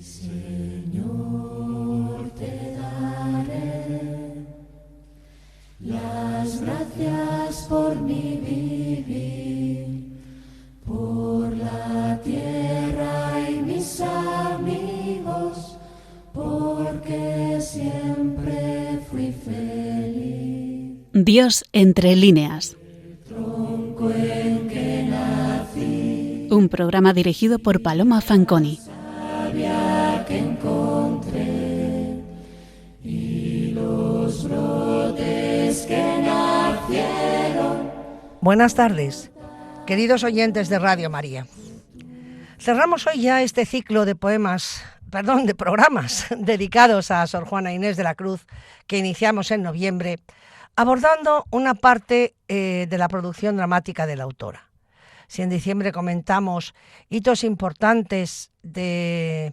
Señor, te daré las gracias por mi vivir, por la tierra y mis amigos, porque siempre fui feliz. Dios entre líneas. El tronco en que nací, Un programa dirigido por Paloma Fanconi. sabía que encontré, y los brotes que nacieron. Buenas tardes, queridos oyentes de Radio María. Cerramos hoy ya este ciclo de programas dedicados a Sor Juana Inés de la Cruz que iniciamos en noviembre, abordando una parte de la producción dramática de la autora. Si en diciembre comentamos hitos importantes de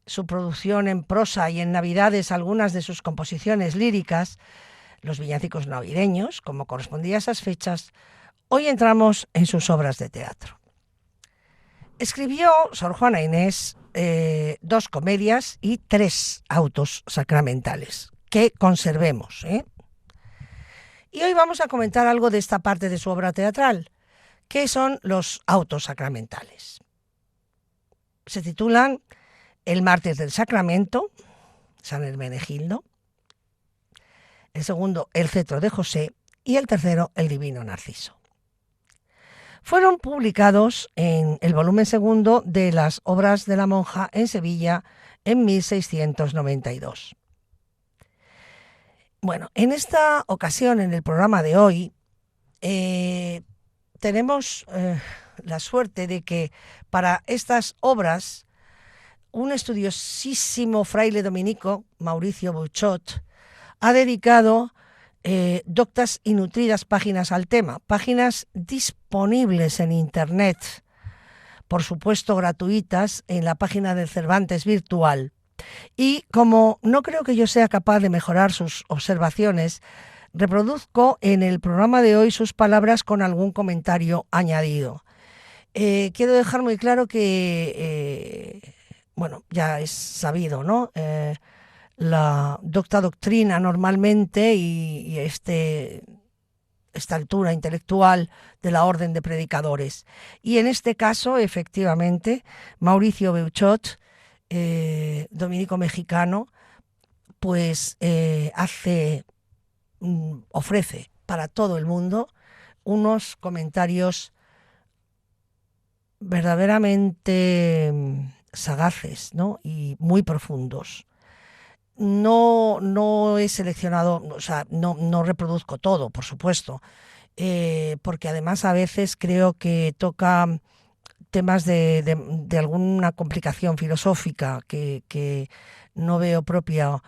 su producción en prosa y en Navidades algunas de sus composiciones líricas, los villancicos navideños, como correspondía a esas fechas, hoy entramos en sus obras de teatro. Escribió Sor Juana Inés 2 comedias y 3 autos sacramentales, que conservemos. Y hoy vamos a comentar algo de esta parte de su obra teatral, que son los autos sacramentales. Se titulan El mártir del sacramento, San Hermenegildo; el segundo, El cetro de José; y el tercero, El divino Narciso. Fueron publicados en el volumen segundo de las obras de la monja en Sevilla en 1692. Bueno, en esta ocasión, en el programa de hoy, tenemos la suerte de que para estas obras un estudiosísimo fraile dominico, Mauricio Beuchot, ha dedicado doctas y nutridas páginas al tema, páginas disponibles en Internet, por supuesto gratuitas, en la página del Cervantes Virtual. Y como no creo que yo sea capaz de mejorar sus observaciones, reproduzco en el programa de hoy sus palabras con algún comentario añadido. Quiero dejar muy claro que, ya es sabido, ¿no? La docta doctrina normalmente y esta altura intelectual de la orden de predicadores. Y en este caso, efectivamente, Mauricio Beuchot, dominico mexicano, pues ofrece para todo el mundo unos comentarios verdaderamente sagaces, ¿no? Y muy profundos. No he seleccionado, no reproduzco todo, por supuesto, porque además a veces creo que toca temas de alguna complicación filosófica que no veo propia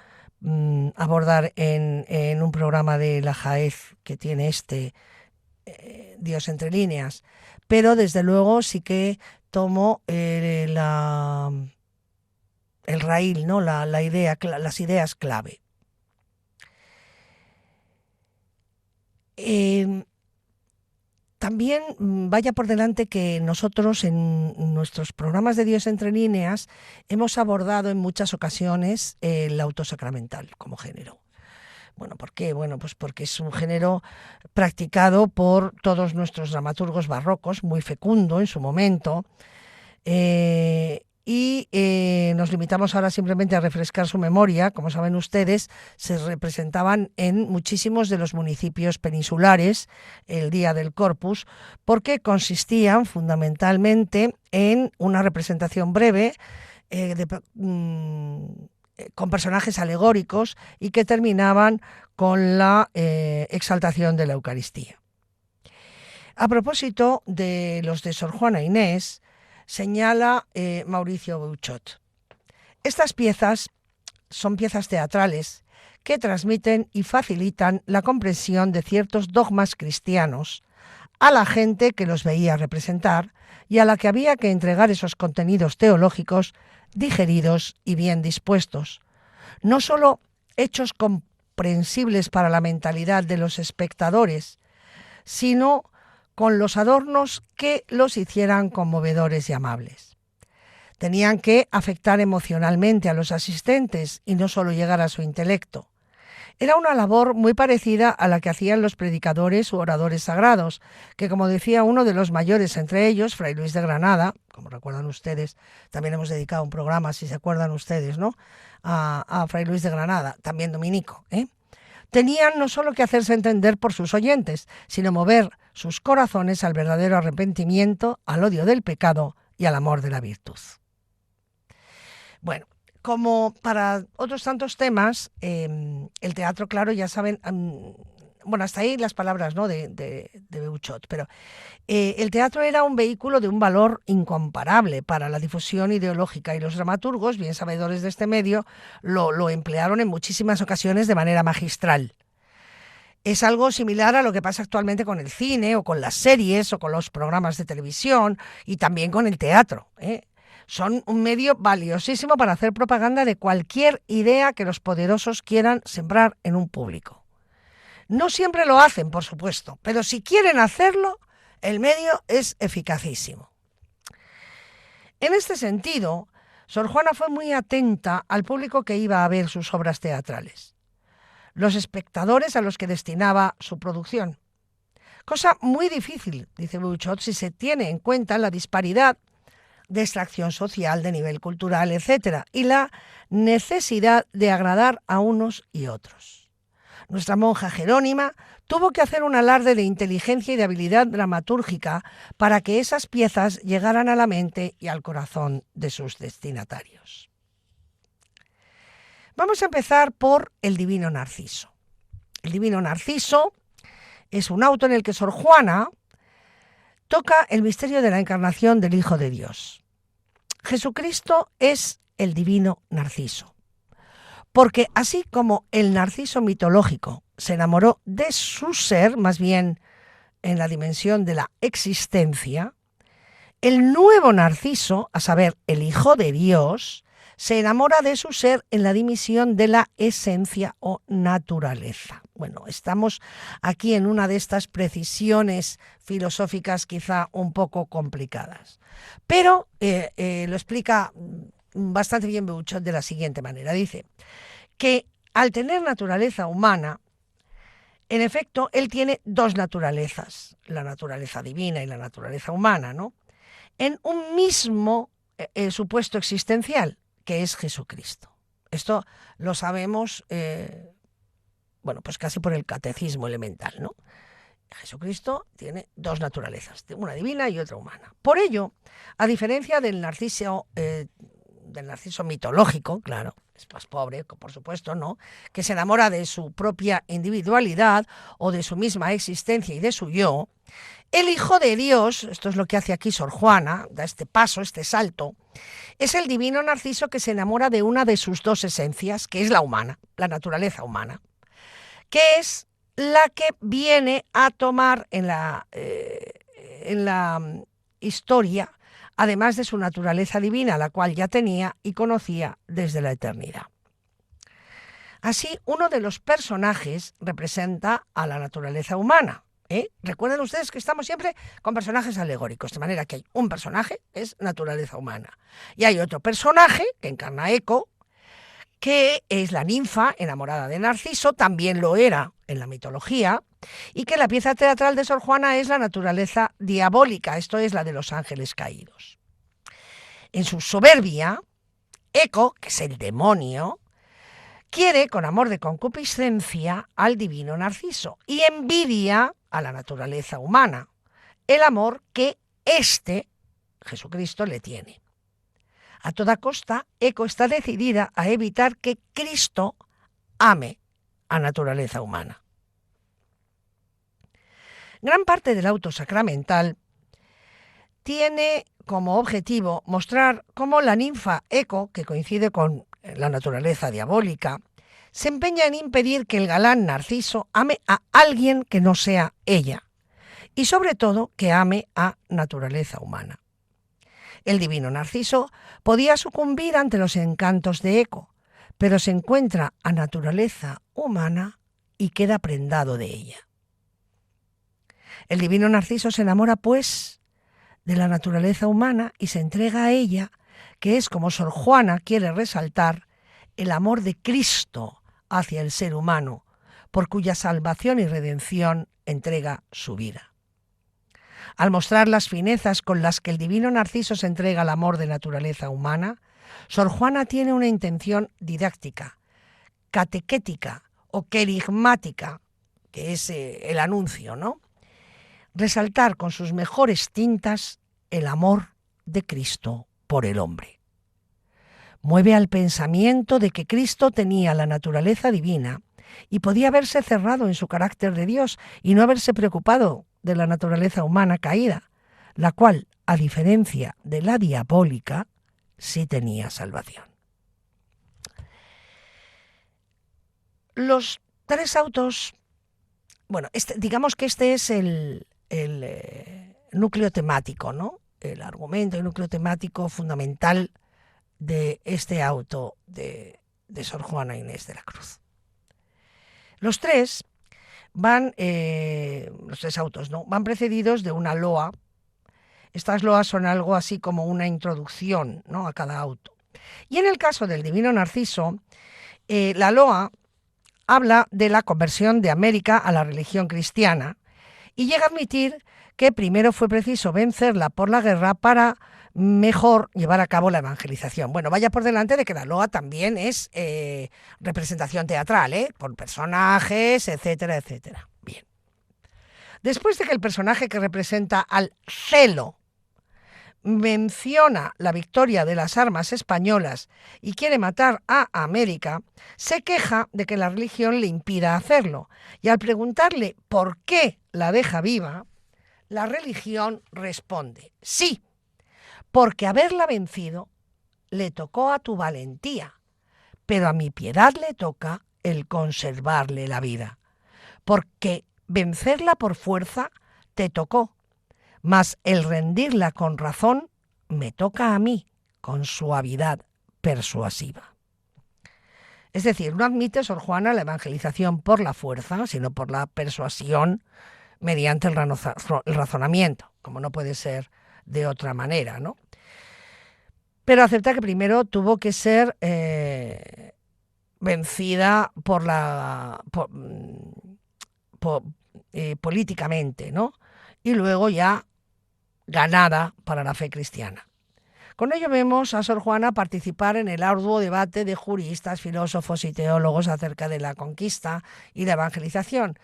abordar en un programa de la Jaez que tiene Dios entre líneas, pero desde luego sí que tomo el raíl, ¿no? la idea, las ideas clave. También vaya por delante que nosotros en nuestros programas de Dios entre líneas hemos abordado en muchas ocasiones el auto sacramental como género. Bueno, ¿por qué? Bueno, pues porque es un género practicado por todos nuestros dramaturgos barrocos, muy fecundo en su momento, y nos limitamos ahora simplemente a refrescar su memoria. Como saben ustedes, se representaban en muchísimos de los municipios peninsulares el día del Corpus, porque consistían fundamentalmente en una representación breve con personajes alegóricos y que terminaban con la exaltación de la Eucaristía. A propósito de los de Sor Juana Inés, señala Mauricio Beuchot: estas piezas son piezas teatrales que transmiten y facilitan la comprensión de ciertos dogmas cristianos a la gente que los veía representar y a la que había que entregar esos contenidos teológicos digeridos y bien dispuestos, no solo hechos comprensibles para la mentalidad de los espectadores, sino con los adornos que los hicieran conmovedores y amables. Tenían que afectar emocionalmente a los asistentes y no solo llegar a su intelecto. Era una labor muy parecida a la que hacían los predicadores u oradores sagrados, que, como decía uno de los mayores entre ellos, Fray Luis de Granada, como recuerdan ustedes, también hemos dedicado un programa, si se acuerdan ustedes, ¿no?, a Fray Luis de Granada, también dominico, tenían no solo que hacerse entender por sus oyentes, sino mover sus corazones al verdadero arrepentimiento, al odio del pecado y al amor de la virtud. Bueno, como para otros tantos temas, el teatro, claro, ya saben, bueno, hasta ahí las palabras, ¿no?, de Beuchot, pero el teatro era un vehículo de un valor incomparable para la difusión ideológica y los dramaturgos, bien sabedores de este medio, lo emplearon en muchísimas ocasiones de manera magistral. Es algo similar a lo que pasa actualmente con el cine o con las series o con los programas de televisión y también con el teatro, Son un medio valiosísimo para hacer propaganda de cualquier idea que los poderosos quieran sembrar en un público. No siempre lo hacen, por supuesto, pero si quieren hacerlo, el medio es eficacísimo. En este sentido, Sor Juana fue muy atenta al público que iba a ver sus obras teatrales, los espectadores a los que destinaba su producción. Cosa muy difícil, dice Beuchot, si se tiene en cuenta la disparidad de extracción social, de nivel cultural, etc., y la necesidad de agradar a unos y otros. Nuestra monja Jerónima tuvo que hacer un alarde de inteligencia y de habilidad dramatúrgica para que esas piezas llegaran a la mente y al corazón de sus destinatarios. Vamos a empezar por el Divino Narciso. El Divino Narciso es un auto en el que Sor Juana toca el misterio de la encarnación del Hijo de Dios. Jesucristo es el Divino Narciso, porque así como el narciso mitológico se enamoró de su ser, más bien en la dimensión de la existencia, el nuevo Narciso, a saber, el Hijo de Dios, se enamora de su ser en la dimensión de la esencia o naturaleza. Bueno, estamos aquí en una de estas precisiones filosóficas quizá un poco complicadas, pero lo explica bastante bien Beuchot de la siguiente manera. Dice que al tener naturaleza humana, en efecto, él tiene dos naturalezas, la naturaleza divina y la naturaleza humana, ¿no?, en un mismo supuesto existencial, que es Jesucristo. Esto lo sabemos, pues casi por el catecismo elemental, ¿no? Jesucristo tiene dos naturalezas, una divina y otra humana. Por ello, a diferencia del narciso mitológico, claro, es más pobre, por supuesto, ¿no?, que se enamora de su propia individualidad o de su misma existencia y de su yo, el Hijo de Dios, esto es lo que hace aquí Sor Juana, da este paso, este salto, es el Divino Narciso que se enamora de una de sus dos esencias, que es la humana, la naturaleza humana, que es la que viene a tomar en la historia, además de su naturaleza divina, la cual ya tenía y conocía desde la eternidad. Así, uno de los personajes representa a la naturaleza humana. Recuerden ustedes que estamos siempre con personajes alegóricos, de manera que hay un personaje, es naturaleza humana, y hay otro personaje que encarna a Eco, que es la ninfa enamorada de Narciso, también lo era en la mitología, y que la pieza teatral de Sor Juana es la naturaleza diabólica, esto es la de los ángeles caídos. En su soberbia, Eco, que es el demonio, quiere con amor de concupiscencia al divino Narciso y envidia a la naturaleza humana, el amor que Jesucristo, le tiene. A toda costa, Eco está decidida a evitar que Cristo ame a naturaleza humana. Gran parte del auto sacramental tiene como objetivo mostrar cómo la ninfa Eco, que coincide con la naturaleza diabólica, se empeña en impedir que el galán Narciso ame a alguien que no sea ella, y sobre todo que ame a naturaleza humana. El divino Narciso podía sucumbir ante los encantos de Eco, pero se encuentra a naturaleza humana y queda prendado de ella. El divino Narciso se enamora, pues, de la naturaleza humana y se entrega a ella, que es como Sor Juana quiere resaltar el amor de Cristo hacia el ser humano, por cuya salvación y redención entrega su vida. Al mostrar las finezas con las que el divino Narciso se entrega al amor de naturaleza humana, Sor Juana tiene una intención didáctica, catequética o querigmática, que es el anuncio, ¿no? Resaltar con sus mejores tintas el amor de Cristo por el hombre. Mueve al pensamiento de que Cristo tenía la naturaleza divina y podía haberse cerrado en su carácter de Dios y no haberse preocupado de la naturaleza humana caída, la cual, a diferencia de la diabólica, sí tenía salvación. Los tres autos, bueno, digamos que este es el núcleo temático, ¿no? El argumento, el núcleo temático fundamental de este auto de Sor Juana Inés de la Cruz. Los tres los tres autos, ¿no?, van precedidos de una loa. Estas loas son algo así como una introducción, ¿no?, a cada auto. Y en el caso del Divino Narciso, la loa habla de la conversión de América a la religión cristiana y llega a admitir que primero fue preciso vencerla por la guerra para mejor llevar a cabo la evangelización. Bueno, vaya por delante de que la loa también es representación teatral, por personajes, etcétera, etcétera. Bien. Después de que el personaje que representa al celo menciona la victoria de las armas españolas y quiere matar a América, se queja de que la religión le impida hacerlo. Y al preguntarle por qué la deja viva, la religión responde: sí, porque haberla vencido le tocó a tu valentía, pero a mi piedad le toca el conservarle la vida. Porque vencerla por fuerza te tocó, mas el rendirla con razón me toca a mí, con suavidad persuasiva. Es decir, no admite Sor Juana la evangelización por la fuerza, sino por la persuasión mediante el razonamiento, como no puede ser de otra manera, ¿no? Pero acepta que primero tuvo que ser vencida políticamente, ¿no?, y luego ya ganada para la fe cristiana. Con ello vemos a Sor Juana participar en el arduo debate de juristas, filósofos y teólogos acerca de la conquista y la evangelización.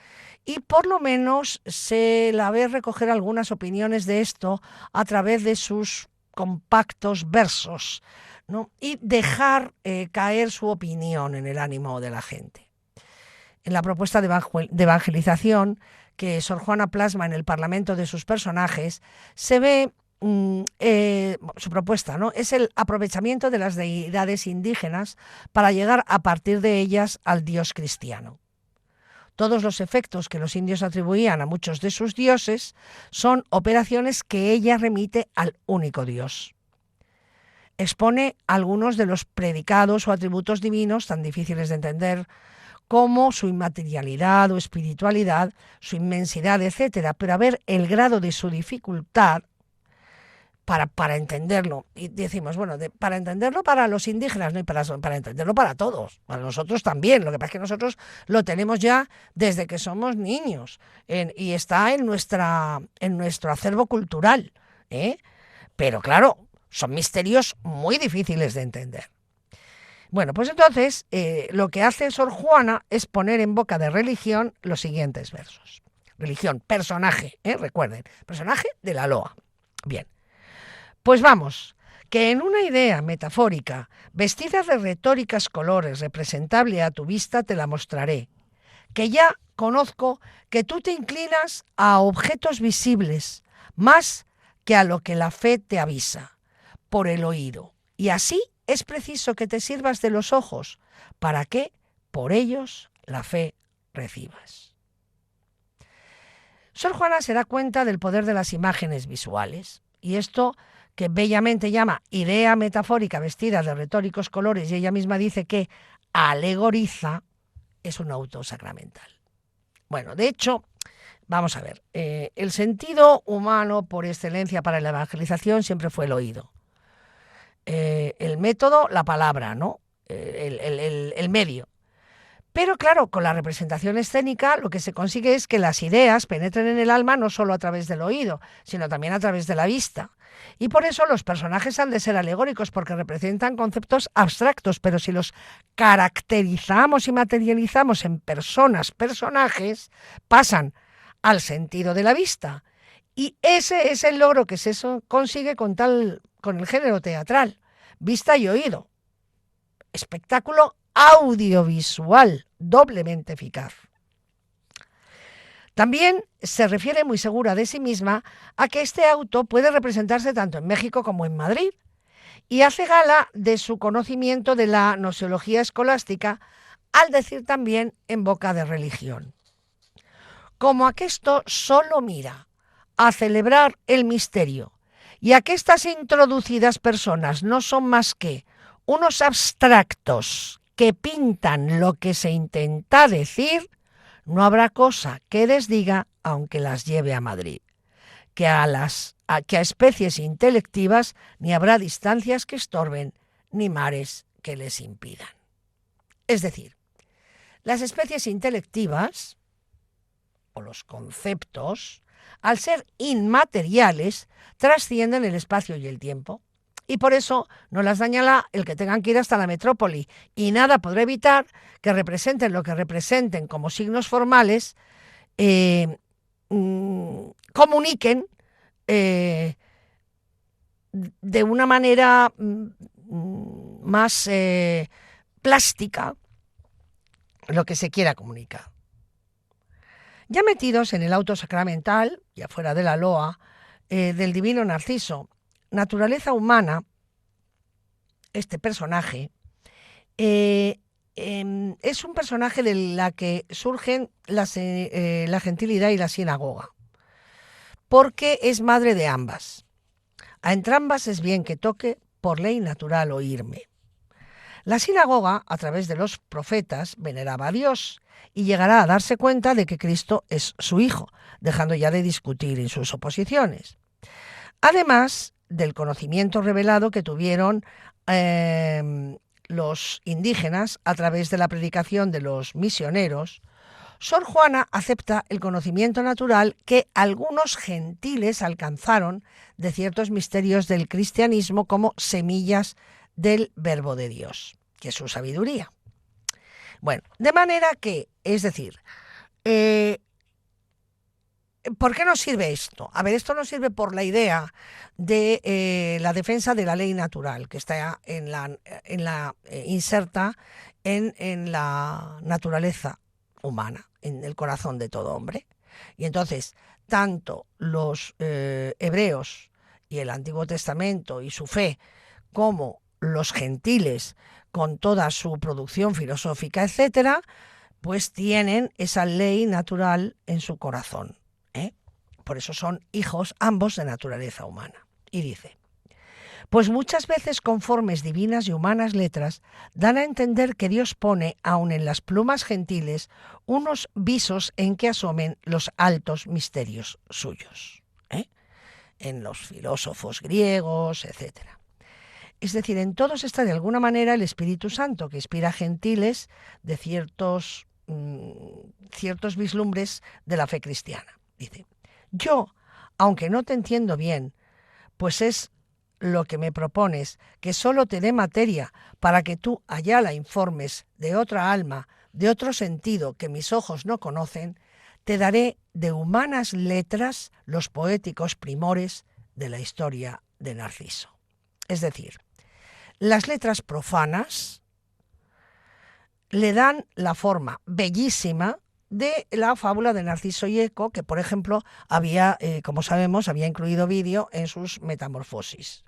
Y por lo menos se la ve recoger algunas opiniones de esto a través de sus compactos versos, ¿no?, y dejar caer su opinión en el ánimo de la gente. En la propuesta de evangelización que Sor Juana plasma en el parlamento de sus personajes, se ve su propuesta, ¿no?, es el aprovechamiento de las deidades indígenas para llegar a partir de ellas al Dios cristiano. Todos los efectos que los indios atribuían a muchos de sus dioses son operaciones que ella remite al único Dios. Expone algunos de los predicados o atributos divinos tan difíciles de entender como su inmaterialidad o espiritualidad, su inmensidad, etc. Pero a ver el grado de su dificultad para entenderlo. Y decimos, bueno, para entenderlo para los indígenas, no, y para entenderlo para todos, para nosotros también. Lo que pasa es que nosotros lo tenemos ya desde que somos niños y está en nuestro acervo cultural, Pero claro, son misterios muy difíciles de entender. Bueno, pues entonces lo que hace Sor Juana es poner en boca de religión los siguientes versos. Religión, personaje, recuerden, personaje de la loa. Bien, pues vamos, que en una idea metafórica, vestida de retóricas colores, representable a tu vista, te la mostraré, que ya conozco que tú te inclinas a objetos visibles, más que a lo que la fe te avisa, por el oído, y así es preciso que te sirvas de los ojos, para que por ellos la fe recibas. Sor Juana se da cuenta del poder de las imágenes visuales, y esto que bellamente llama idea metafórica vestida de retóricos colores, y ella misma dice que alegoriza, es un auto sacramental. Bueno, de hecho, vamos a ver, el sentido humano por excelencia para la evangelización siempre fue el oído. El método, la palabra, ¿no? El medio. Pero claro, con la representación escénica lo que se consigue es que las ideas penetren en el alma no solo a través del oído, sino también a través de la vista. Y por eso los personajes han de ser alegóricos, porque representan conceptos abstractos, pero si los caracterizamos y materializamos en personas, personajes, pasan al sentido de la vista. Y ese es el logro que se consigue con el género teatral, vista y oído. Espectáculo audiovisual, doblemente eficaz. También se refiere muy segura de sí misma a que este auto puede representarse tanto en México como en Madrid, y hace gala de su conocimiento de la gnoseología escolástica al decir también en boca de religión: como aquesto solo mira a celebrar el misterio, y a que estas introducidas personas no son más que unos abstractos que pintan lo que se intenta decir, no habrá cosa que les diga aunque las lleve a Madrid, que a especies intelectivas ni habrá distancias que estorben, ni mares que les impidan. Es decir, las especies intelectivas, o los conceptos, al ser inmateriales, trascienden el espacio y el tiempo. Y por eso no las dañará el que tengan que ir hasta la metrópoli, y nada podrá evitar que representen lo que representen como signos formales, comuniquen de una manera más plástica lo que se quiera comunicar. Ya metidos en el auto sacramental, ya fuera de la loa, del divino Narciso, naturaleza humana, este personaje es un personaje de la que surgen la gentilidad y la sinagoga, porque es madre de ambas. A entrambas es bien que toque, por ley natural, oírme. La sinagoga, a través de los profetas, veneraba a Dios y llegará a darse cuenta de que Cristo es su Hijo, dejando ya de discutir en sus oposiciones. Además del conocimiento revelado que tuvieron los indígenas a través de la predicación de los misioneros, Sor Juana acepta el conocimiento natural que algunos gentiles alcanzaron de ciertos misterios del cristianismo como semillas del verbo de Dios, que es su sabiduría. Bueno, de manera que, es decir, ¿por qué nos sirve esto? A ver, esto nos sirve por la idea de la defensa de la ley natural, que está inserta en la naturaleza humana, en el corazón de todo hombre. Y entonces, tanto los hebreos y el Antiguo Testamento y su fe, como los gentiles con toda su producción filosófica, etcétera, pues tienen esa ley natural en su corazón. Por eso son hijos ambos de naturaleza humana. Y dice: pues muchas veces con formas divinas y humanas letras dan a entender que Dios pone aun en las plumas gentiles unos visos en que asomen los altos misterios suyos, en los filósofos griegos, etcétera. Es decir, en todos está de alguna manera el Espíritu Santo, que inspira a gentiles de ciertos vislumbres de la fe cristiana. Dice: yo, aunque no te entiendo bien, pues es lo que me propones, que solo te dé materia para que tú allá la informes de otra alma, de otro sentido que mis ojos no conocen, te daré de humanas letras los poéticos primores de la historia de Narciso. Es decir, las letras profanas le dan la forma bellísima de la fábula de Narciso y Eco, que por ejemplo había, como sabemos, había incluido vídeo en sus metamorfosis.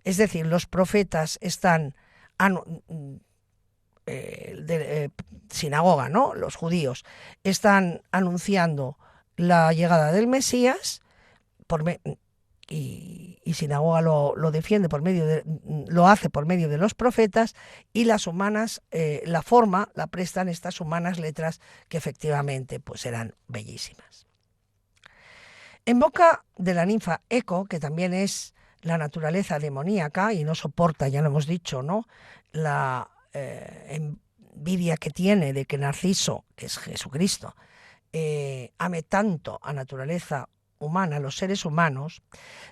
Es decir, los profetas están, sinagoga, ¿no? Los judíos están anunciando la llegada del Mesías y sinagoga lo defiende lo hace por medio de los profetas, y las humanas, la forma la prestan estas humanas letras que efectivamente pues eran bellísimas. En boca de la ninfa Eco, que también es la naturaleza demoníaca y no soporta, ya lo hemos dicho, ¿no?, la envidia que tiene de que Narciso, que es Jesucristo, ame tanto a naturaleza humana, a los seres humanos,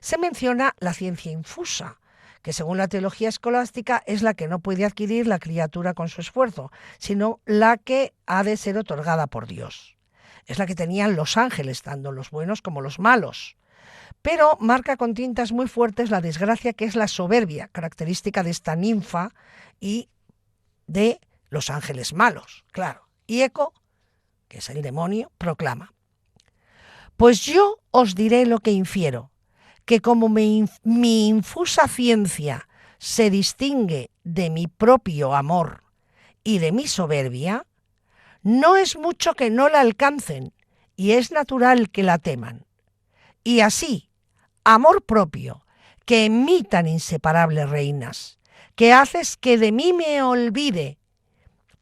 se menciona la ciencia infusa, que según la teología escolástica es la que no puede adquirir la criatura con su esfuerzo, sino la que ha de ser otorgada por Dios. Es la que tenían los ángeles, tanto los buenos como los malos. Pero marca con tintas muy fuertes la desgracia que es la soberbia, característica de esta ninfa y de los ángeles malos, claro. Y Eco, que es el demonio, proclama: pues yo os diré lo que infiero, que como mi infusa ciencia se distingue de mi propio amor y de mi soberbia, no es mucho que no la alcancen y es natural que la teman. Y así, amor propio, que en mí tan inseparables reinas, que haces que de mí me olvide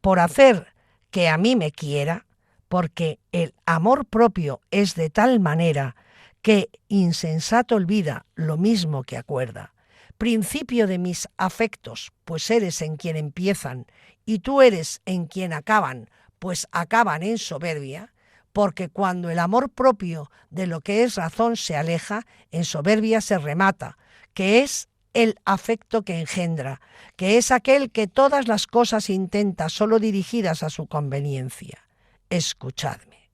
por hacer que a mí me quiera, porque el amor propio es de tal manera que insensato olvida lo mismo que acuerda. Principio de mis afectos, pues eres en quien empiezan, y tú eres en quien acaban, pues acaban en soberbia, porque cuando el amor propio de lo que es razón se aleja, en soberbia se remata, que es el afecto que engendra, que es aquel que todas las cosas intenta solo dirigidas a su conveniencia. Escuchadme.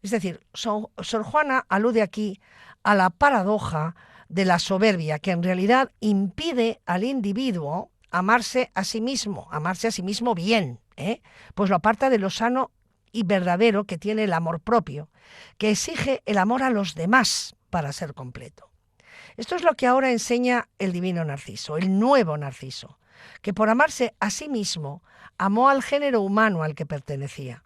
Es decir, Sor Juana alude aquí a la paradoja de la soberbia, que en realidad impide al individuo amarse a sí mismo bien, pues lo aparta de lo sano y verdadero que tiene el amor propio, que exige el amor a los demás para ser completo. Esto es lo que ahora enseña el divino Narciso, el nuevo Narciso, que por amarse a sí mismo amó al género humano al que pertenecía.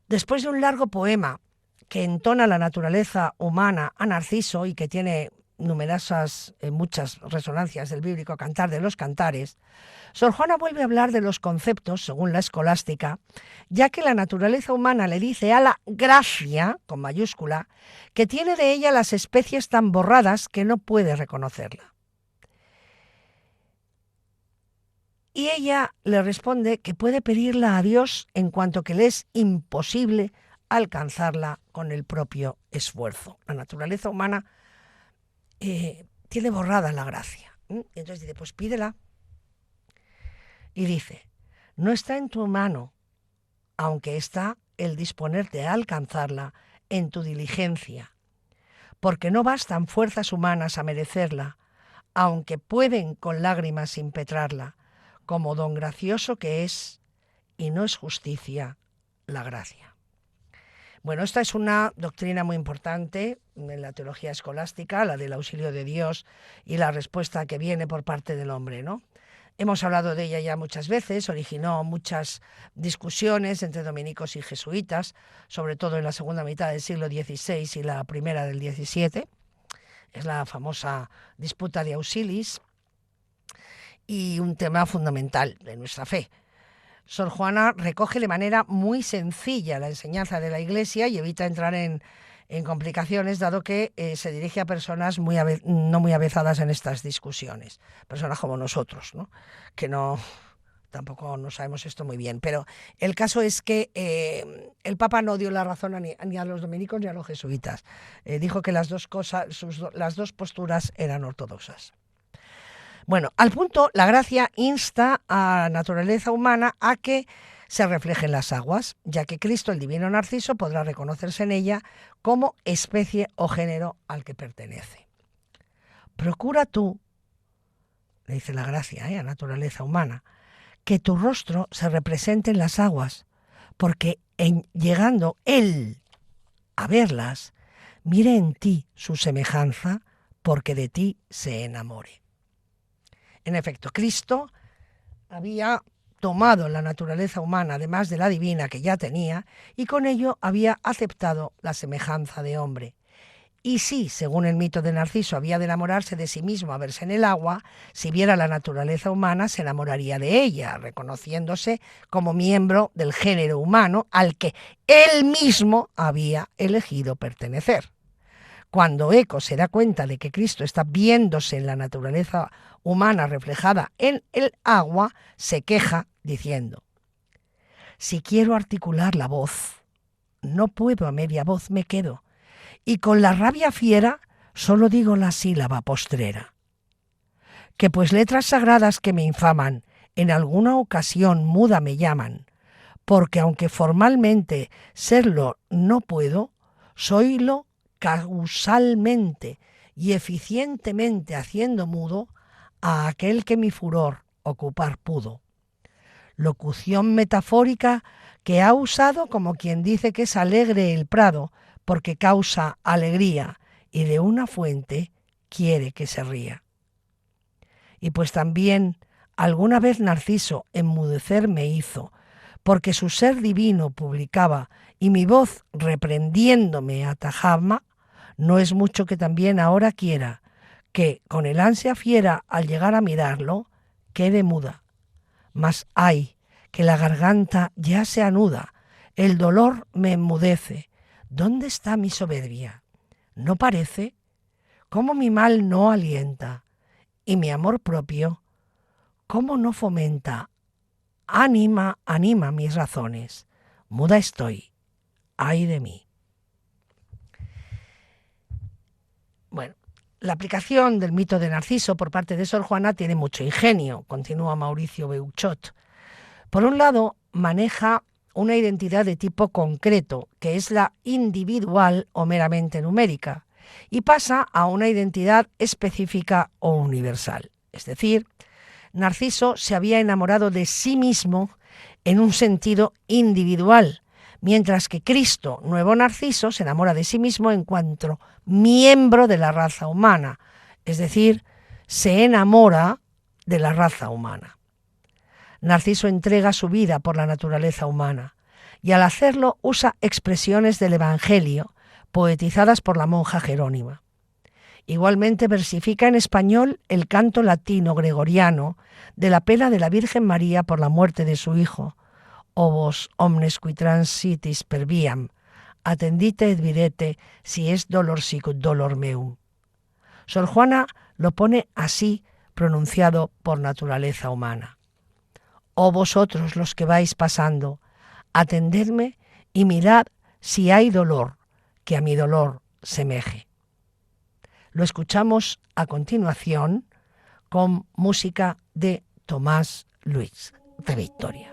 Después de un largo poema que entona la naturaleza humana a Narciso y que tiene muchas resonancias del bíblico Cantar de los Cantares, Sor Juana vuelve a hablar de los conceptos, según la escolástica, ya que la naturaleza humana le dice a la gracia, con mayúscula, que tiene de ella las especies tan borradas que no puede reconocerla. Y ella le responde que puede pedirla a Dios en cuanto que le es imposible alcanzarla con el propio esfuerzo. La naturaleza humana tiene borrada la gracia. Y entonces dice, pues pídela. Y dice, no está en tu mano, aunque está el disponerte a alcanzarla en tu diligencia, porque no bastan fuerzas humanas a merecerla, aunque pueden con lágrimas impetrarla, como don gracioso que es, y no es justicia la gracia. Bueno, esta es una doctrina muy importante en la teología escolástica, la del auxilio de Dios y la respuesta que viene por parte del hombre, ¿no? Hemos hablado de ella ya muchas veces, originó muchas discusiones entre dominicos y jesuitas, sobre todo en la segunda mitad del siglo XVI y la primera del XVII. Es la famosa disputa de Auxilis y un tema fundamental de nuestra fe. Sor Juana recoge de manera muy sencilla la enseñanza de la Iglesia y evita entrar en complicaciones, dado que se dirige a personas no muy avezadas en estas discusiones, personas como nosotros, ¿no? Que tampoco no sabemos esto muy bien. Pero el caso es que el Papa no dio la razón ni a los dominicos ni a los jesuitas. Dijo que las dos posturas eran ortodoxas. Bueno, al punto, la gracia insta a la naturaleza humana a que se refleje en las aguas, ya que Cristo, el divino Narciso, podrá reconocerse en ella como especie o género al que pertenece. Procura tú, le dice la gracia a naturaleza humana, que tu rostro se represente en las aguas, porque llegando Él a verlas, mire en ti su semejanza, porque de ti se enamore. En efecto, Cristo había tomado la naturaleza humana, además de la divina que ya tenía, y con ello había aceptado la semejanza de hombre. Y si, según el mito de Narciso, había de enamorarse de sí mismo a verse en el agua, si viera la naturaleza humana, se enamoraría de ella, reconociéndose como miembro del género humano al que él mismo había elegido pertenecer. Cuando Eco se da cuenta de que Cristo está viéndose en la naturaleza humana reflejada en el agua, se queja diciendo: si quiero articular la voz, no puedo, a media voz me quedo, y con la rabia fiera solo digo la sílaba postrera. Que pues letras sagradas que me infaman, en alguna ocasión muda me llaman, porque aunque formalmente serlo no puedo, soylo causalmente y eficientemente haciendo mudo a aquel que mi furor ocupar pudo. Locución metafórica que ha usado como quien dice que es alegre el prado porque causa alegría y de una fuente quiere que se ría. Y pues también alguna vez Narciso enmudecer me hizo, porque su ser divino publicaba y mi voz reprendiéndome atajaba, no es mucho que también ahora quiera que, con el ansia fiera al llegar a mirarlo, quede muda. Mas ay, que la garganta ya se anuda, el dolor me enmudece. ¿Dónde está mi soberbia? ¿No parece? ¿Cómo mi mal no alienta? Y mi amor propio, ¿cómo no fomenta? Anima mis razones. Muda estoy. Ay de mí. Bueno, la aplicación del mito de Narciso por parte de Sor Juana tiene mucho ingenio, continúa Mauricio Beuchot. Por un lado, maneja una identidad de tipo concreto, que es la individual o meramente numérica, y pasa a una identidad específica o universal. Es decir, Narciso se había enamorado de sí mismo en un sentido individual, mientras que Cristo, nuevo Narciso, se enamora de sí mismo en cuanto miembro de la raza humana, es decir, se enamora de la raza humana. Narciso entrega su vida por la naturaleza humana y al hacerlo usa expresiones del Evangelio poetizadas por la monja Jerónima. Igualmente versifica en español el canto latino gregoriano de la pena de la Virgen María por la muerte de su hijo, O vos omnes qui transitis per viam, attendite et videte si es dolor sicut dolor meum. Sor Juana lo pone así, pronunciado por naturaleza humana. Oh vosotros los que vais pasando, atendedme y mirad si hay dolor, que a mi dolor semeje. Lo escuchamos a continuación con música de Tomás Luis de Victoria.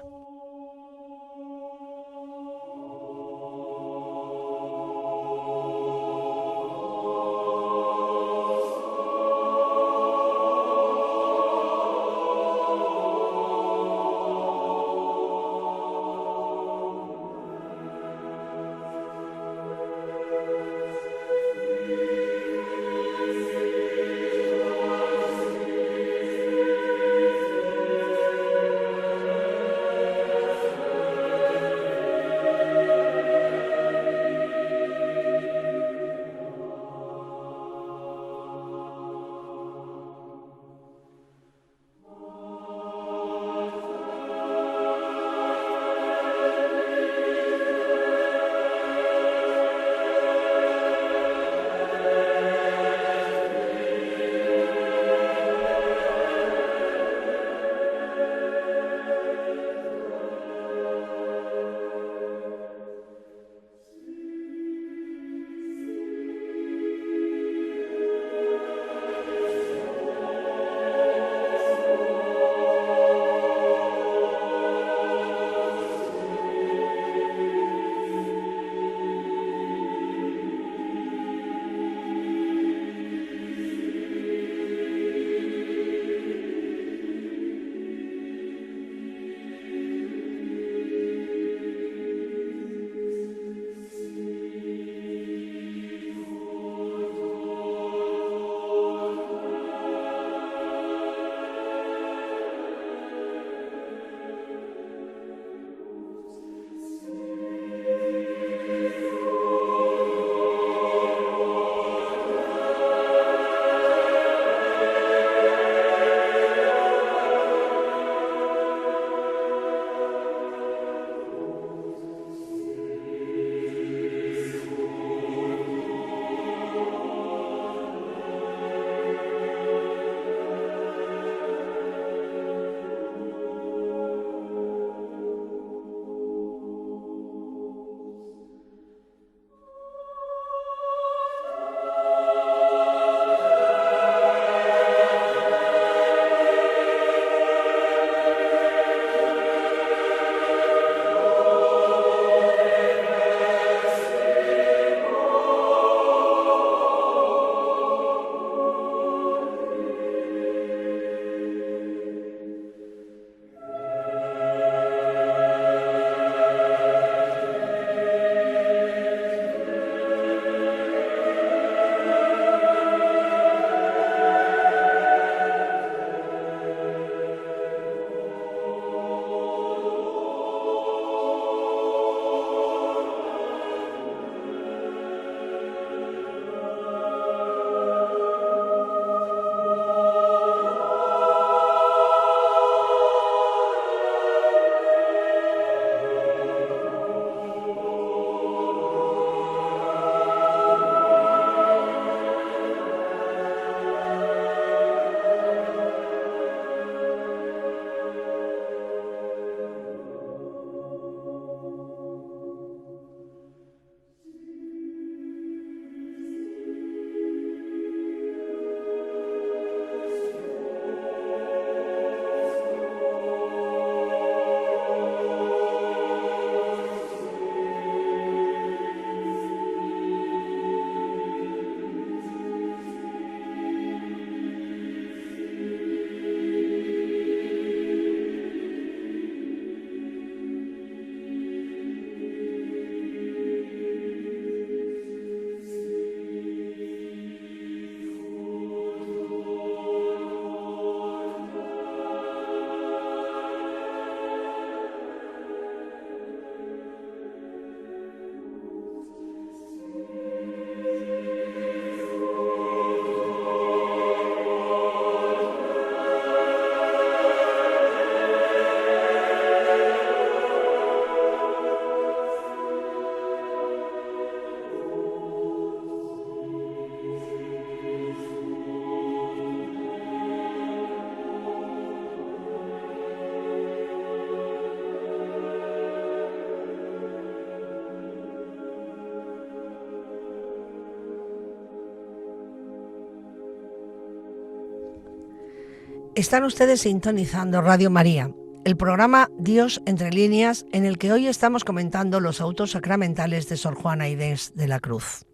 Están ustedes sintonizando Radio María, el programa Dios entre líneas, en el que hoy estamos comentando los autos sacramentales de Sor Juana Inés de la Cruz.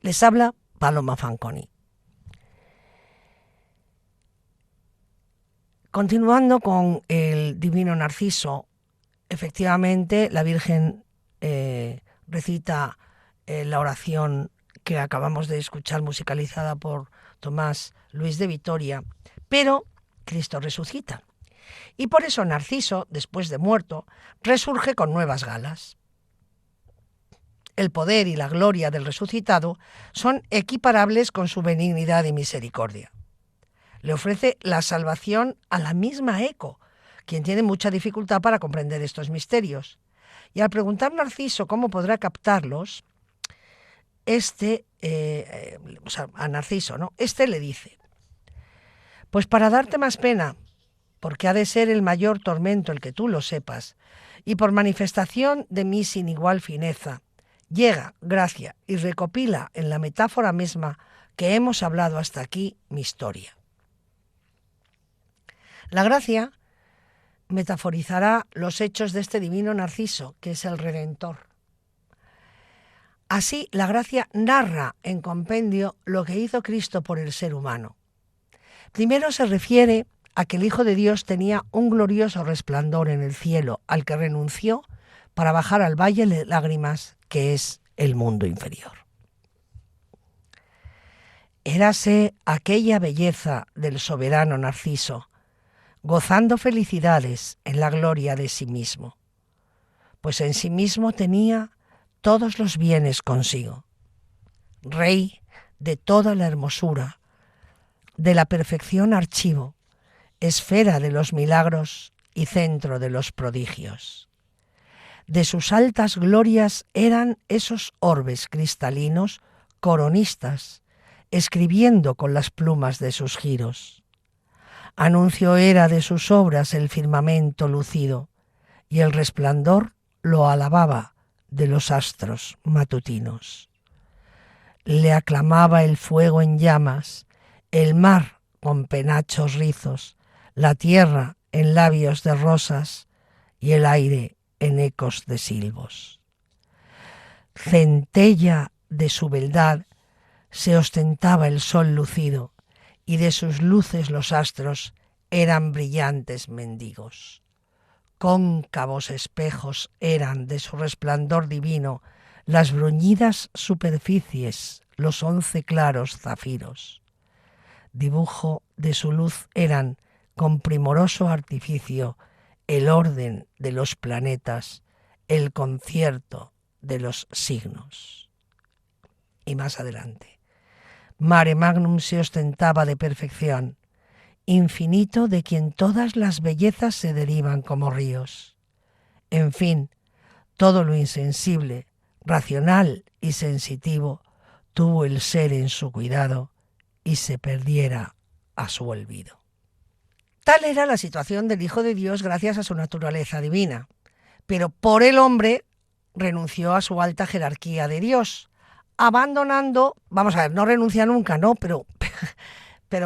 Les habla Paloma Fanconi. Continuando con el Divino Narciso, efectivamente la Virgen recita la oración que acabamos de escuchar musicalizada por Tomás Luis de Vitoria, pero Cristo resucita. Y por eso Narciso, después de muerto, resurge con nuevas galas. El poder y la gloria del resucitado son equiparables con su benignidad y misericordia. Le ofrece la salvación a la misma Eco, quien tiene mucha dificultad para comprender estos misterios. Y al preguntar Narciso cómo podrá captarlos, a Narciso, ¿no? Este le dice: pues para darte más pena, porque ha de ser el mayor tormento el que tú lo sepas, y por manifestación de mi sin igual fineza, llega, gracia, y recopila en la metáfora misma que hemos hablado hasta aquí mi historia. La gracia metaforizará los hechos de este divino Narciso, que es el Redentor. Así, la gracia narra en compendio lo que hizo Cristo por el ser humano. Primero se refiere a que el Hijo de Dios tenía un glorioso resplandor en el cielo, al que renunció para bajar al valle de lágrimas, que es el mundo inferior. Érase aquella belleza del soberano Narciso, gozando felicidades en la gloria de sí mismo, pues en sí mismo tenía todos los bienes consigo, rey de toda la hermosura, de la perfección archivo, esfera de los milagros y centro de los prodigios. De sus altas glorias eran esos orbes cristalinos coronistas, escribiendo con las plumas de sus giros. Anuncio era de sus obras el firmamento lucido, y el resplandor lo alababa de los astros matutinos. Le aclamaba el fuego en llamas, el mar con penachos rizos, la tierra en labios de rosas y el aire en ecos de silbos. Centella de su beldad se ostentaba el sol lucido, y de sus luces los astros eran brillantes mendigos. Cóncavos espejos eran de su resplandor divino las bruñidas superficies, los 11 claros zafiros. Dibujo de su luz eran, con primoroso artificio, el orden de los planetas, el concierto de los signos. Y más adelante: Mare Magnum se ostentaba de perfección, infinito de quien todas las bellezas se derivan como ríos. En fin, todo lo insensible, racional y sensitivo tuvo el ser en su cuidado y se perdiera a su olvido. Tal era la situación del Hijo de Dios gracias a su naturaleza divina, pero por el hombre renunció a su alta jerarquía de Dios, abandonando, no renuncia nunca, ¿no? Pero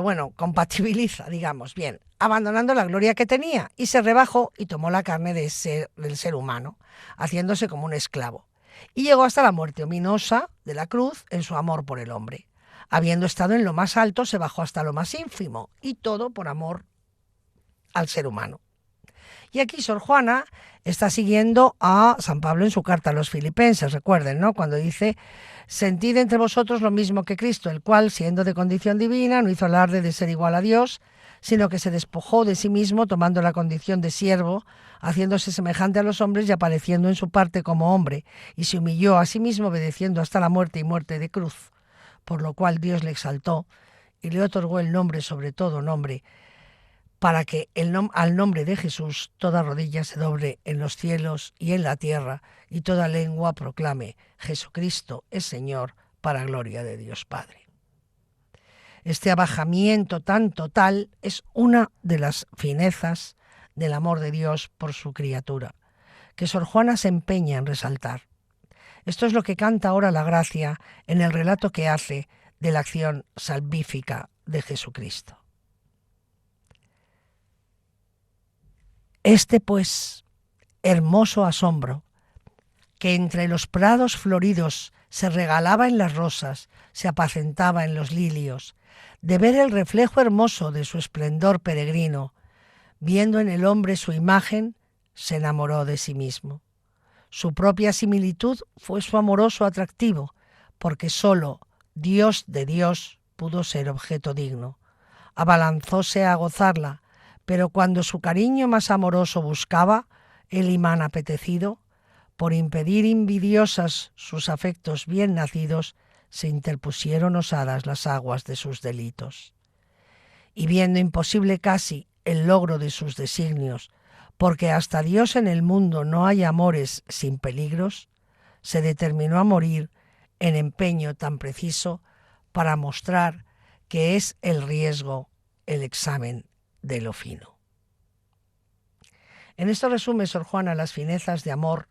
bueno, compatibiliza, digamos, bien, abandonando la gloria que tenía y se rebajó y tomó la carne del ser humano, haciéndose como un esclavo. Y llegó hasta la muerte ominosa de la cruz en su amor por el hombre. Habiendo estado en lo más alto, se bajó hasta lo más ínfimo, y todo por amor al ser humano. Y aquí Sor Juana está siguiendo a San Pablo en su carta a los Filipenses, recuerden, ¿no? Cuando dice: sentid entre vosotros lo mismo que Cristo, el cual, siendo de condición divina, no hizo alarde de ser igual a Dios, sino que se despojó de sí mismo, tomando la condición de siervo, haciéndose semejante a los hombres y apareciendo en su parte como hombre, y se humilló a sí mismo, obedeciendo hasta la muerte y muerte de cruz, por lo cual Dios le exaltó y le otorgó el nombre sobre todo nombre, para que al nombre de Jesús toda rodilla se doble en los cielos y en la tierra, y toda lengua proclame: Jesucristo es Señor, para gloria de Dios Padre. Este abajamiento tan total es una de las finezas del amor de Dios por su criatura, que Sor Juana se empeña en resaltar. Esto es lo que canta ahora la Gracia en el relato que hace de la acción salvífica de Jesucristo. Este, pues, hermoso asombro, que entre los prados floridos se regalaba en las rosas, se apacentaba en los lilios, de ver el reflejo hermoso de su esplendor peregrino, viendo en el hombre su imagen, se enamoró de sí mismo. Su propia similitud fue su amoroso atractivo, porque sólo Dios de Dios pudo ser objeto digno. Abalanzóse a gozarla, pero cuando su cariño más amoroso buscaba, el imán apetecido, por impedir invidiosas sus afectos bien nacidos, se interpusieron osadas las aguas de sus delitos. Y viendo imposible casi el logro de sus designios, porque hasta Dios en el mundo no hay amores sin peligros, se determinó a morir en empeño tan preciso para mostrar que es el riesgo el examen de lo fino. En esto resume Sor Juana las finezas de amor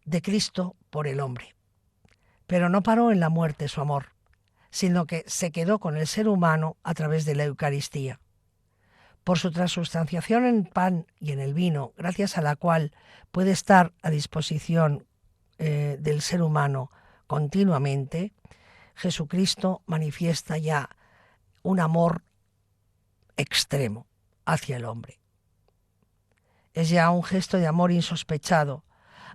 de Cristo por el hombre. Pero no paró en la muerte su amor, sino que se quedó con el ser humano a través de la Eucaristía. Por su transustanciación en el pan y en el vino, gracias a la cual puede estar a disposición del ser humano continuamente, Jesucristo manifiesta ya un amor extremo hacia el hombre. Es ya un gesto de amor insospechado,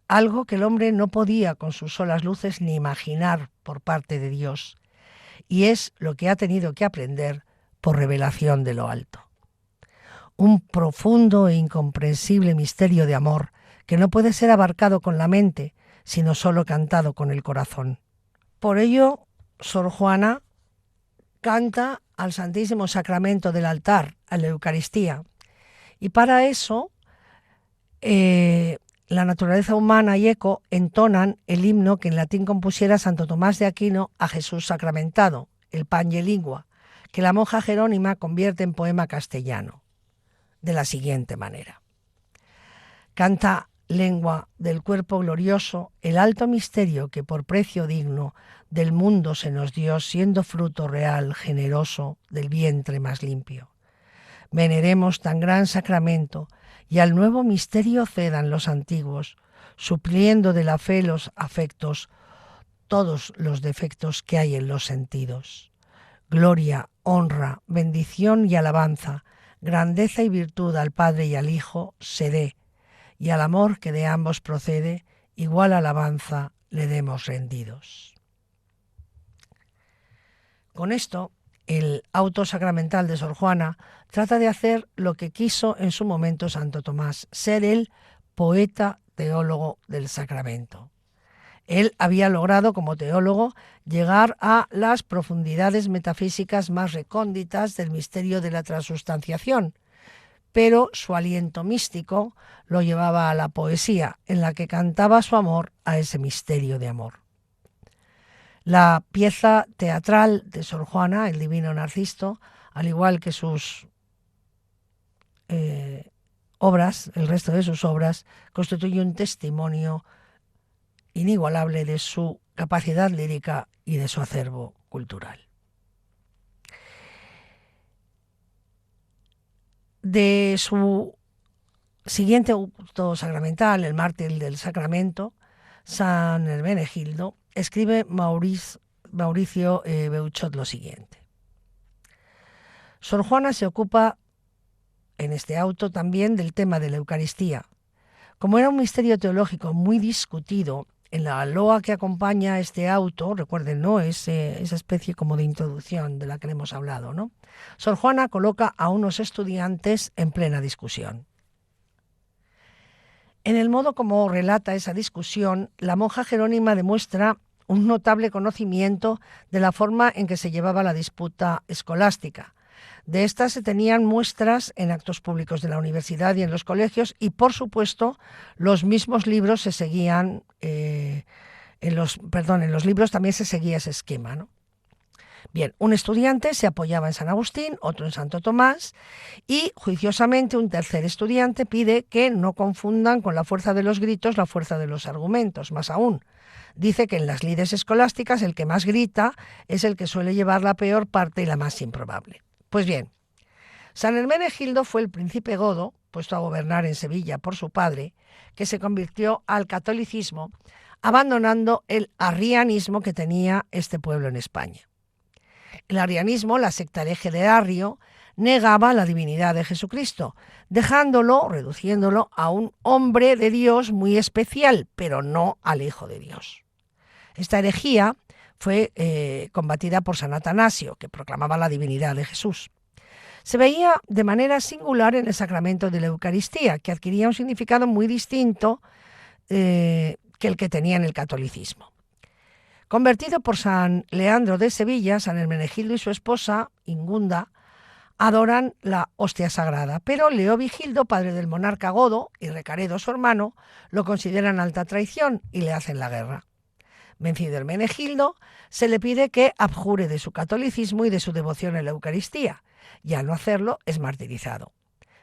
algo que el hombre no podía con sus solas luces ni imaginar por parte de Dios, y es lo que ha tenido que aprender por revelación de lo alto. Un profundo e incomprensible misterio de amor que no puede ser abarcado con la mente, sino solo cantado con el corazón. Por ello, Sor Juana canta al Santísimo Sacramento del altar, a la Eucaristía, y para eso la naturaleza humana y Eco entonan el himno que en latín compusiera Santo Tomás de Aquino a Jesús sacramentado, el Pange Lingua, que la monja Jerónima convierte en poema castellano, de la siguiente manera. Canta lengua del cuerpo glorioso el alto misterio que por precio digno del mundo se nos dio, siendo fruto real, generoso, del vientre más limpio. Veneremos tan gran sacramento y al nuevo misterio cedan los antiguos, supliendo de la fe los afectos, todos los defectos que hay en los sentidos. Gloria, honra, bendición y alabanza, grandeza y virtud al Padre y al Hijo se dé, y al amor que de ambos procede, igual alabanza le demos rendidos. Con esto, el auto sacramental de Sor Juana trata de hacer lo que quiso en su momento Santo Tomás, ser el poeta teólogo del sacramento. Él había logrado como teólogo llegar a las profundidades metafísicas más recónditas del misterio de la transustanciación, pero su aliento místico lo llevaba a la poesía, en la que cantaba su amor a ese misterio de amor. La pieza teatral de Sor Juana, el Divino Narciso, al igual que sus obras, el resto de sus obras, constituye un testimonio inigualable de su capacidad lírica y de su acervo cultural. De su siguiente auto sacramental, el Mártir del Sacramento, San Hermenegildo, escribe Mauricio Beuchot lo siguiente. Sor Juana se ocupa en este auto también del tema de la Eucaristía. Como era un misterio teológico muy discutido, en la loa que acompaña a este auto, recuerden, ¿no? Esa especie como de introducción de la que hemos hablado, ¿no? Sor Juana coloca a unos estudiantes en plena discusión. En el modo como relata esa discusión, la monja Jerónima demuestra un notable conocimiento de la forma en que se llevaba la disputa escolástica. De estas se tenían muestras en actos públicos de la universidad y en los colegios y, por supuesto, los mismos libros se seguían, en los libros también se seguía ese esquema, ¿no? Bien, un estudiante se apoyaba en San Agustín, otro en Santo Tomás y, juiciosamente, un tercer estudiante pide que no confundan con la fuerza de los gritos la fuerza de los argumentos. Más aún, dice que en las lides escolásticas el que más grita es el que suele llevar la peor parte y la más improbable. Pues bien, San Hermenegildo fue el príncipe godo puesto a gobernar en Sevilla por su padre, que se convirtió al catolicismo, abandonando el arrianismo que tenía este pueblo en España. El arrianismo, la secta hereje de Arrio, negaba la divinidad de Jesucristo, reduciéndolo a un hombre de Dios muy especial, pero no al Hijo de Dios. Esta herejía fue combatida por San Atanasio, que proclamaba la divinidad de Jesús. Se veía de manera singular en el sacramento de la Eucaristía, que adquiría un significado muy distinto que el que tenía en el catolicismo. Convertido por San Leandro de Sevilla, San Hermenegildo y su esposa, Ingunda, adoran la hostia sagrada, pero Leovigildo, padre del monarca godo, y Recaredo, su hermano, lo consideran alta traición y le hacen la guerra. Vencido Hermenegildo, se le pide que abjure de su catolicismo y de su devoción en la Eucaristía, y al no hacerlo es martirizado.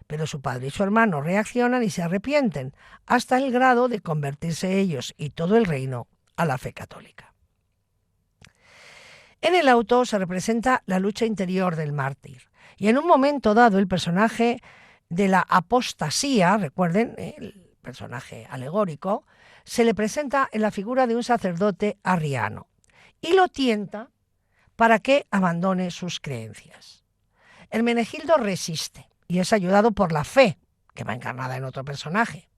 Pero su padre y su hermano reaccionan y se arrepienten, hasta el grado de convertirse ellos y todo el reino a la fe católica. En el auto se representa la lucha interior del mártir, y en un momento dado el personaje de la apostasía, recuerden, el personaje alegórico, se le presenta en la figura de un sacerdote arriano y lo tienta para que abandone sus creencias. Hermenegildo resiste y es ayudado por la fe, que va encarnada en otro personaje.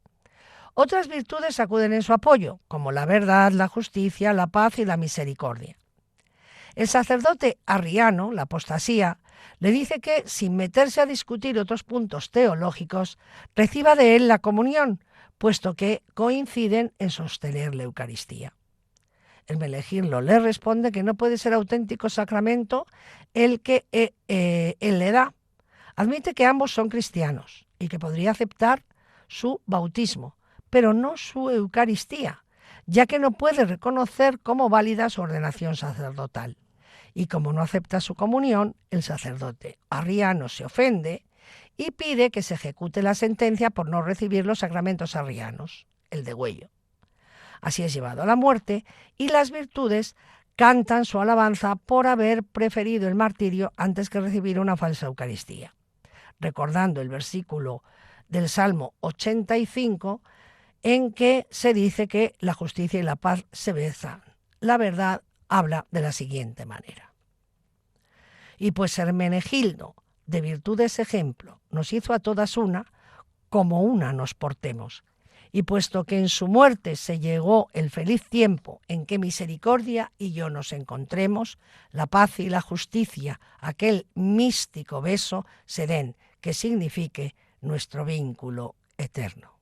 Otras virtudes acuden en su apoyo, como la verdad, la justicia, la paz y la misericordia. El sacerdote arriano, la apostasía, le dice que, sin meterse a discutir otros puntos teológicos, reciba de él la comunión, puesto que coinciden en sostener la Eucaristía. Hermenegildo le responde que no puede ser auténtico sacramento el que él le da. Admite que ambos son cristianos y que podría aceptar su bautismo, pero no su Eucaristía, ya que no puede reconocer como válida su ordenación sacerdotal. Y como no acepta su comunión, el sacerdote arriano se ofende y pide que se ejecute la sentencia por no recibir los sacramentos arrianos, el degüello. Así es llevado a la muerte y las virtudes cantan su alabanza por haber preferido el martirio antes que recibir una falsa Eucaristía. Recordando el versículo del Salmo 85, en que se dice que la justicia y la paz se besan. La verdad habla de la siguiente manera. Y pues Hermenegildo, de virtudes ejemplo, nos hizo a todas una, como una nos portemos. Y puesto que en su muerte se llegó el feliz tiempo en que misericordia y yo nos encontremos, la paz y la justicia, aquel místico beso, se den, que signifique nuestro vínculo eterno.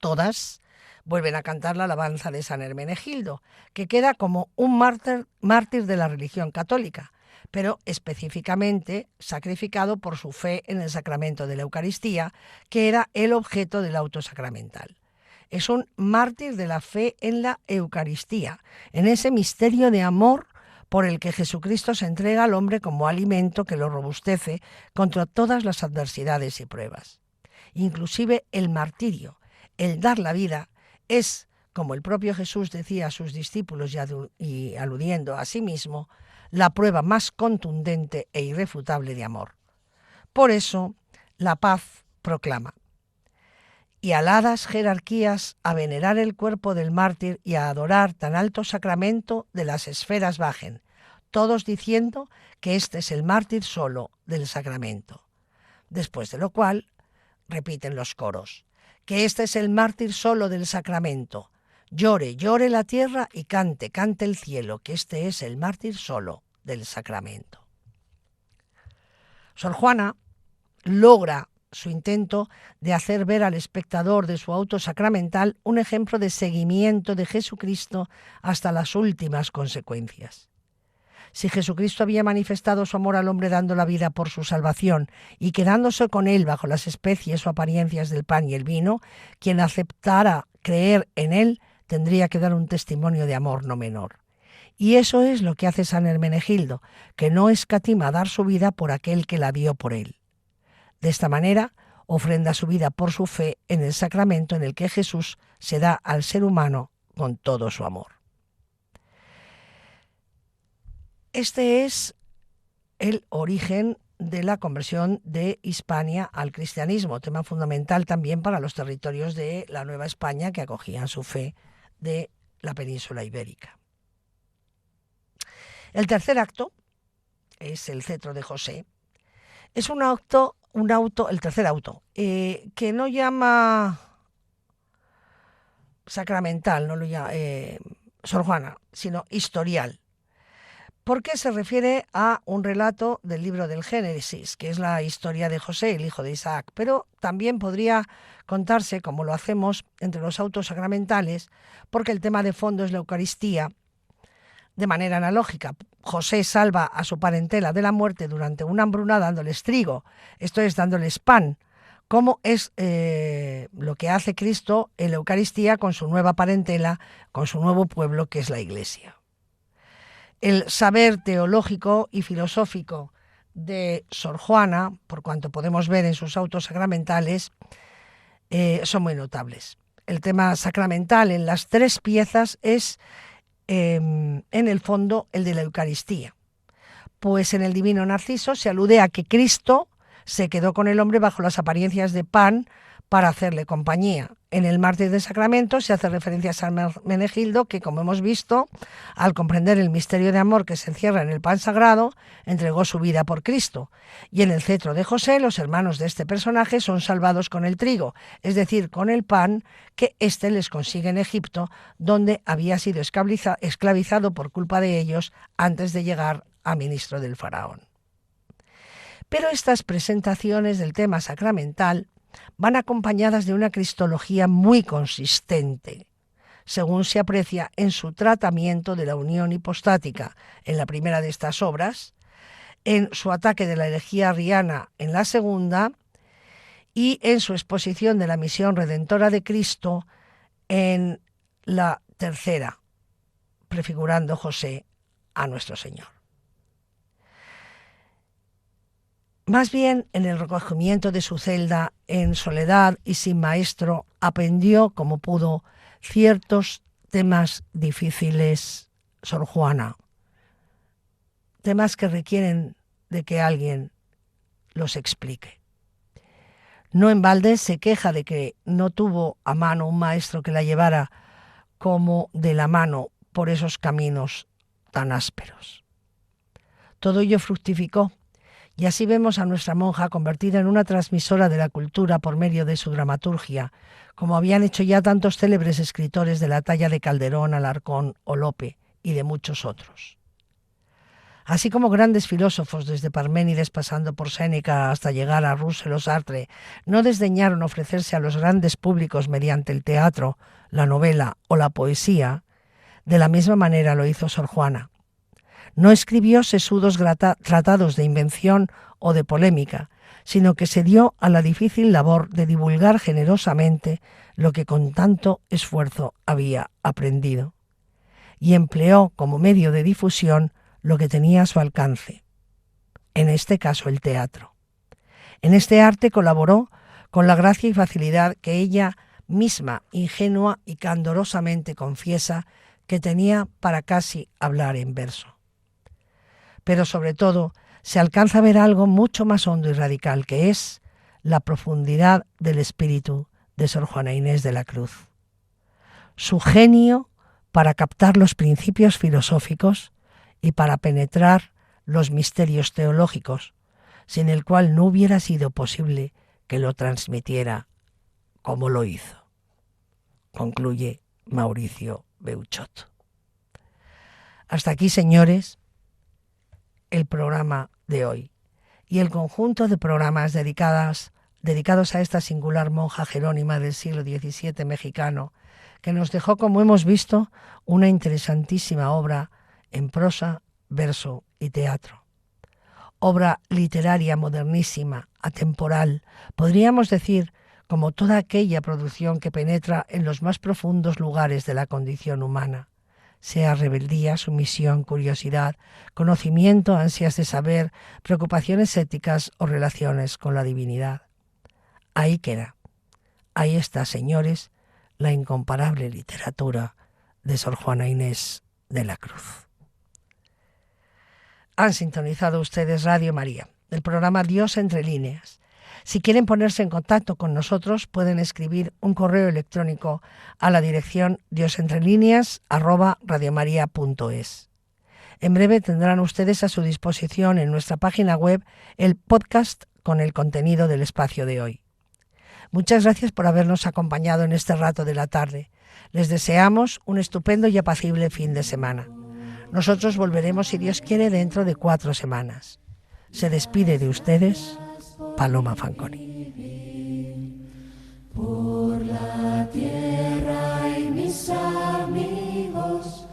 Todas vuelven a cantar la alabanza de San Hermenegildo, que queda como un mártir de la religión católica, pero específicamente sacrificado por su fe en el sacramento de la Eucaristía, que era el objeto del auto sacramental. Es un mártir de la fe en la Eucaristía, en ese misterio de amor por el que Jesucristo se entrega al hombre como alimento que lo robustece contra todas las adversidades y pruebas. Inclusive el martirio, el dar la vida, es, como el propio Jesús decía a sus discípulos y aludiendo a sí mismo, la prueba más contundente e irrefutable de amor. Por eso, la paz proclama: y aladas jerarquías a venerar el cuerpo del mártir y a adorar tan alto sacramento de las esferas bajen, todos diciendo que este es el mártir solo del sacramento. Después de lo cual, repiten los coros, que este es el mártir solo del sacramento. Llore, llore la tierra y cante, cante el cielo, que este es el mártir solo del sacramento. Sor Juana logra su intento de hacer ver al espectador de su auto sacramental un ejemplo de seguimiento de Jesucristo hasta las últimas consecuencias. Si Jesucristo había manifestado su amor al hombre dando la vida por su salvación y quedándose con él bajo las especies o apariencias del pan y el vino, quien aceptara creer en él tendría que dar un testimonio de amor no menor. Y eso es lo que hace San Hermenegildo, que no escatima dar su vida por aquel que la dio por él. De esta manera, ofrenda su vida por su fe en el sacramento en el que Jesús se da al ser humano con todo su amor. Este es el origen de la conversión de Hispania al cristianismo, tema fundamental también para los territorios de la Nueva España que acogían su fe de la península ibérica. El tercer acto es el cetro de José. Es el tercer auto, que no llama sacramental, no lo llama Sor Juana, sino historial, porque se refiere a un relato del libro del Génesis, que es la historia de José, el hijo de Isaac, pero también podría contarse, como lo hacemos, entre los autos sacramentales, porque el tema de fondo es la Eucaristía. De manera analógica, José salva a su parentela de la muerte durante una hambruna dándoles trigo, esto es, dándoles pan, como es lo que hace Cristo en la Eucaristía con su nueva parentela, con su nuevo pueblo, que es la Iglesia. El saber teológico y filosófico de Sor Juana, por cuanto podemos ver en sus autos sacramentales, son muy notables. El tema sacramental en las tres piezas es, en el fondo, el de la Eucaristía. Pues en el Divino Narciso se alude a que Cristo se quedó con el hombre bajo las apariencias de pan para hacerle compañía. En el Mártir de Sacramento se hace referencia a San Menegildo, que, como hemos visto, al comprender el misterio de amor que se encierra en el pan sagrado, entregó su vida por Cristo. Y en el cetro de José, los hermanos de este personaje son salvados con el trigo, es decir, con el pan que éste les consigue en Egipto, donde había sido esclavizado por culpa de ellos antes de llegar a ministro del faraón. Pero estas presentaciones del tema sacramental van acompañadas de una cristología muy consistente, según se aprecia en su tratamiento de la unión hipostática en la primera de estas obras, en su ataque de la herejía arriana en la segunda y en su exposición de la misión redentora de Cristo en la tercera, prefigurando José a nuestro Señor. Más bien, en el recogimiento de su celda, en soledad y sin maestro, aprendió como pudo ciertos temas difíciles, Sor Juana, temas que requieren de que alguien los explique. No en balde se queja de que no tuvo a mano un maestro que la llevara como de la mano por esos caminos tan ásperos. Todo ello fructificó. Y así vemos a nuestra monja convertida en una transmisora de la cultura por medio de su dramaturgia, como habían hecho ya tantos célebres escritores de la talla de Calderón, Alarcón o Lope y de muchos otros. Así como grandes filósofos, desde Parménides pasando por Séneca hasta llegar a Russell o Sartre, no desdeñaron ofrecerse a los grandes públicos mediante el teatro, la novela o la poesía, de la misma manera lo hizo Sor Juana. No escribió sesudos tratados de invención o de polémica, sino que se dio a la difícil labor de divulgar generosamente lo que con tanto esfuerzo había aprendido, y empleó como medio de difusión lo que tenía a su alcance, en este caso el teatro. En este arte colaboró con la gracia y facilidad que ella misma, ingenua y candorosamente confiesa que tenía para casi hablar en verso. Pero sobre todo se alcanza a ver algo mucho más hondo y radical, que es la profundidad del espíritu de Sor Juana Inés de la Cruz. Su genio para captar los principios filosóficos y para penetrar los misterios teológicos, sin el cual no hubiera sido posible que lo transmitiera como lo hizo. Concluye Mauricio Beuchot. Hasta aquí, señores, el programa de hoy y el conjunto de programas dedicados a esta singular monja jerónima del siglo XVII mexicano, que nos dejó, como hemos visto, una interesantísima obra en prosa, verso y teatro. Obra literaria modernísima, atemporal, podríamos decir, como toda aquella producción que penetra en los más profundos lugares de la condición humana, sea rebeldía, sumisión, curiosidad, conocimiento, ansias de saber, preocupaciones éticas o relaciones con la divinidad. Ahí queda. Ahí está, señores, la incomparable literatura de Sor Juana Inés de la Cruz. Han sintonizado ustedes Radio María. del programa Dios entre líneas. Si quieren ponerse en contacto con nosotros, pueden escribir un correo electrónico a la dirección diosentrelineas@radiomaria.es. En breve tendrán ustedes a su disposición en nuestra página web el podcast con el contenido del espacio de hoy. Muchas gracias por habernos acompañado en este rato de la tarde. Les deseamos un estupendo y apacible fin de semana. Nosotros volveremos, si Dios quiere, dentro de 4 semanas. Se despide de ustedes Paloma Fanconi. Por la tierra y mis amigos,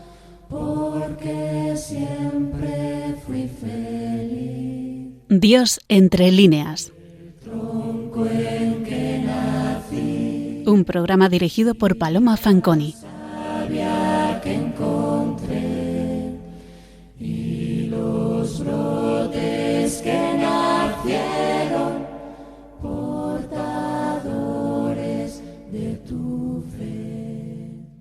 porque siempre fui feliz. Dios entre líneas. El tronco en que nací. Un programa dirigido por Paloma Fanconi. Sabía que